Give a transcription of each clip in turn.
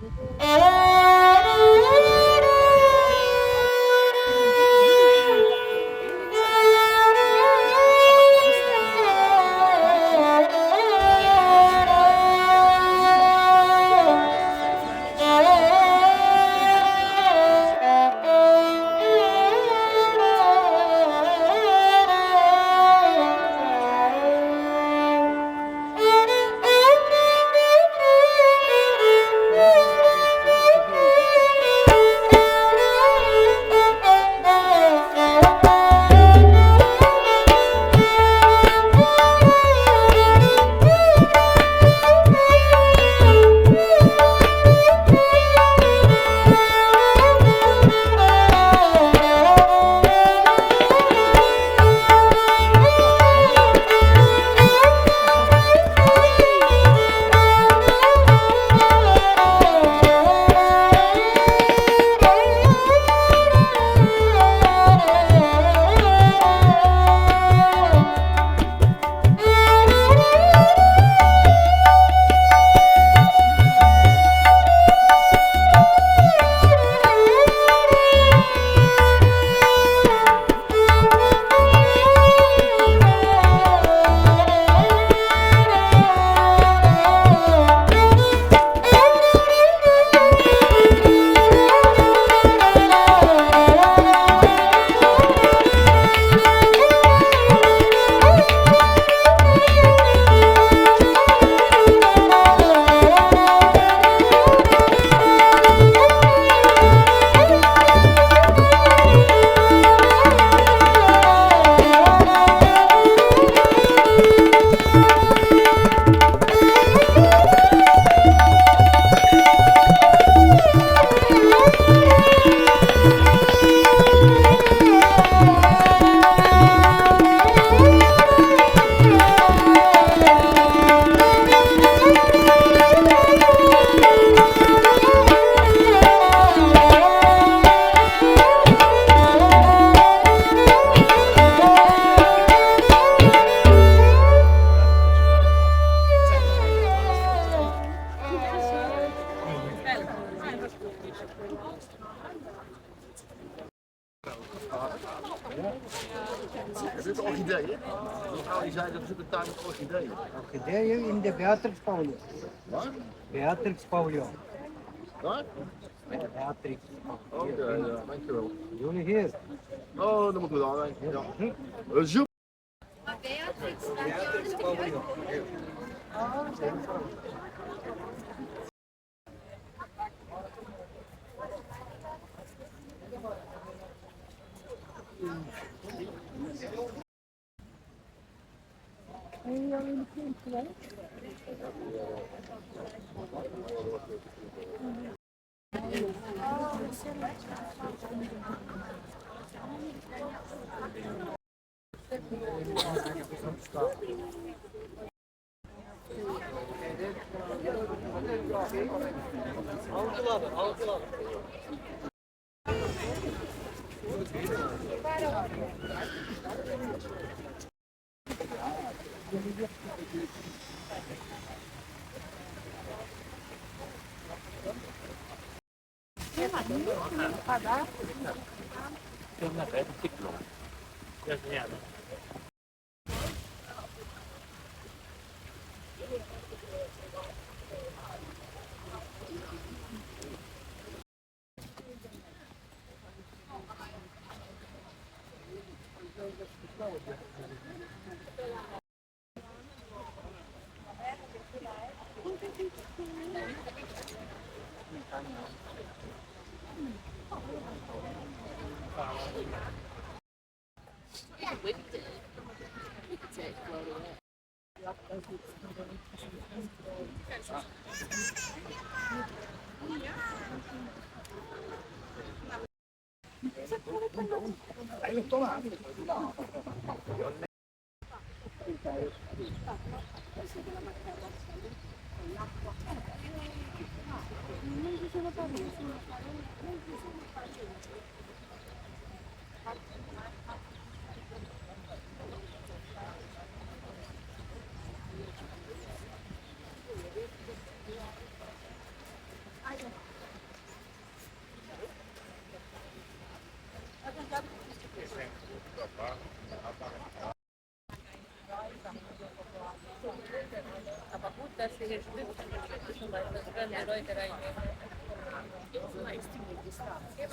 Heb je ook orchideeën? Die vrouw die zei dat ze een tuin met orchideeën. Orchideeën in de Beatrix Pavilion. Wat? Beatrix Pavilion. Wat? Beatrix. Oké, ja, dankjewel. Jullie hier. Oh, dan moeten we daar heen. Ja. Een zoek. Beatrix Pavilion.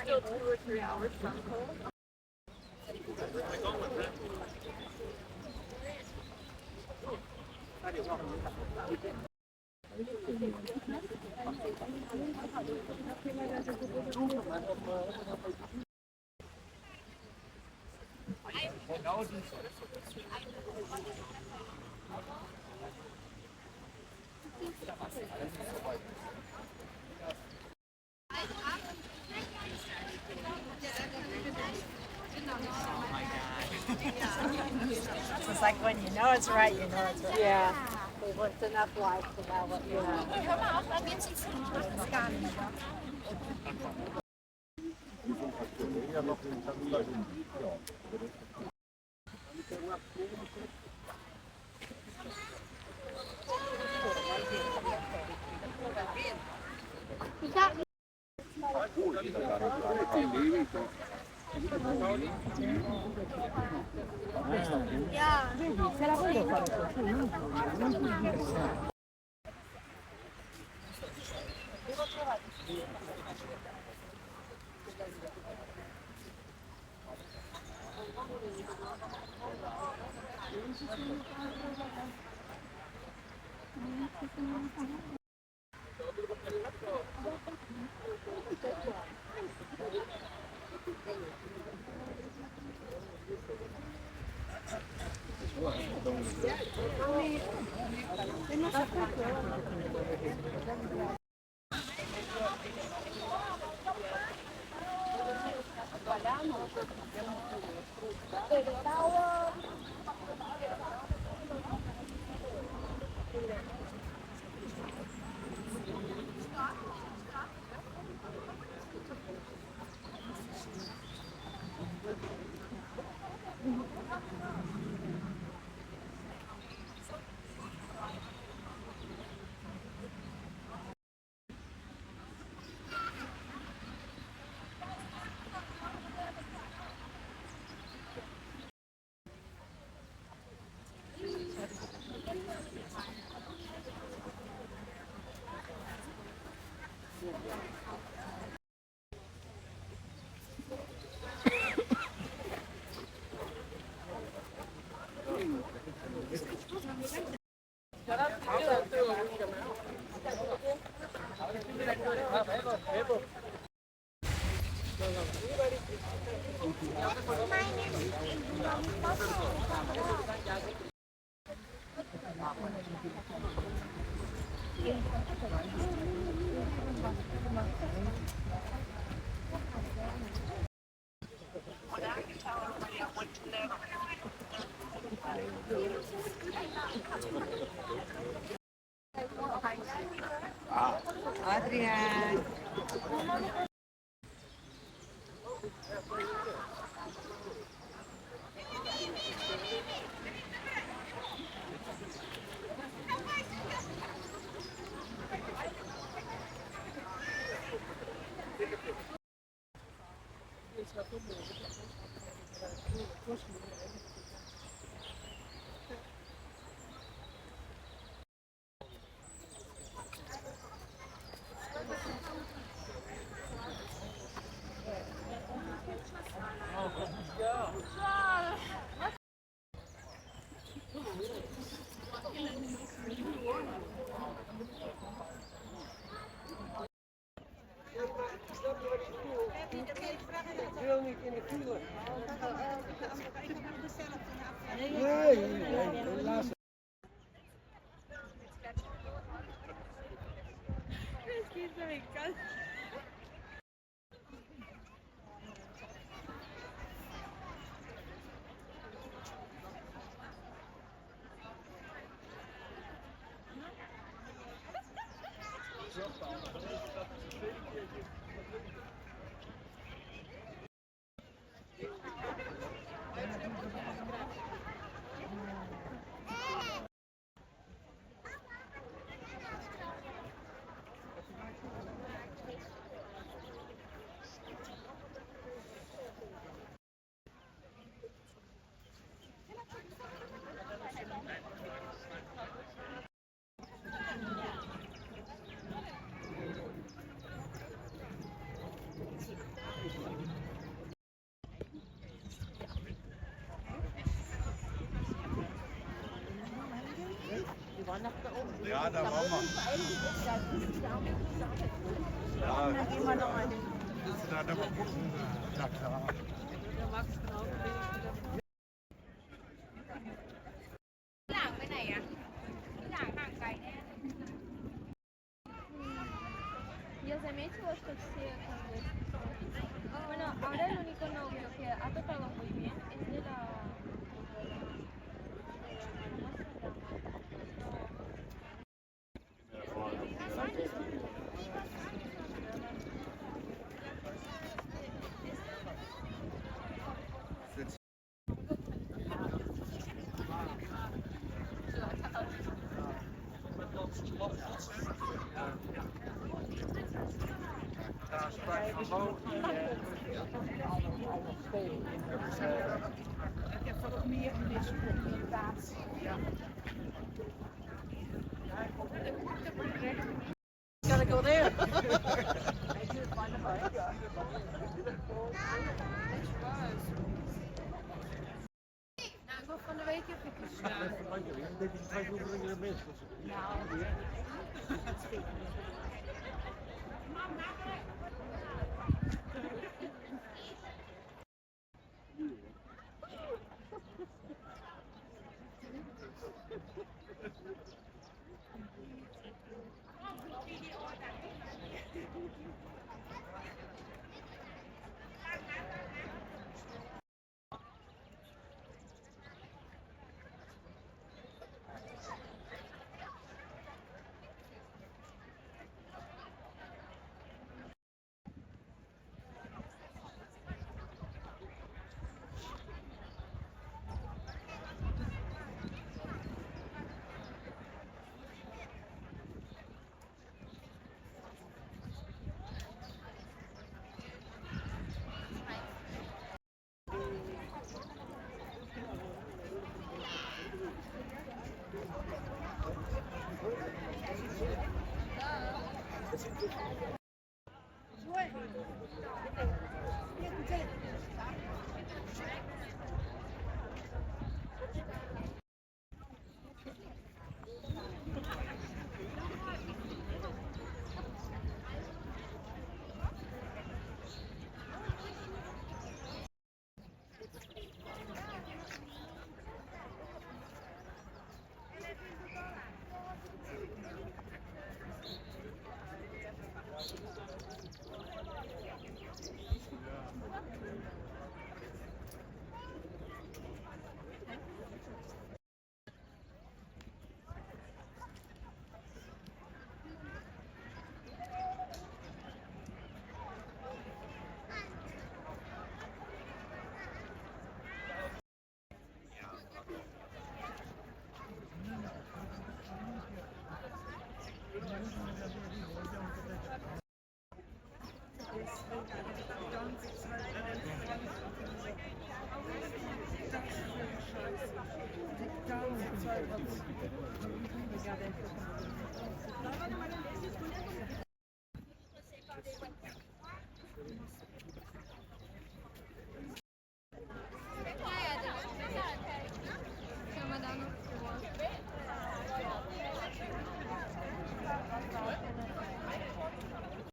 Still 2 or 3 hours from home. It's like when you know it's right, you know it's right. Yeah. They've lived enough life to know what you know. Adrian. Ja, da waren wir. Ja, Dann gehen wir noch mal hin. da mal gucken. Na klar. Der Max genau gewesen. หลังไปไหนอ่ะหลังห่างไกลแน่ Io se metti lo spazio bueno, ahora el único novio que ha tocado muy bien es de la... Ik heb wat meer in deze presentatie. Gotta go there. Nou, ik wil van de week even gedaan.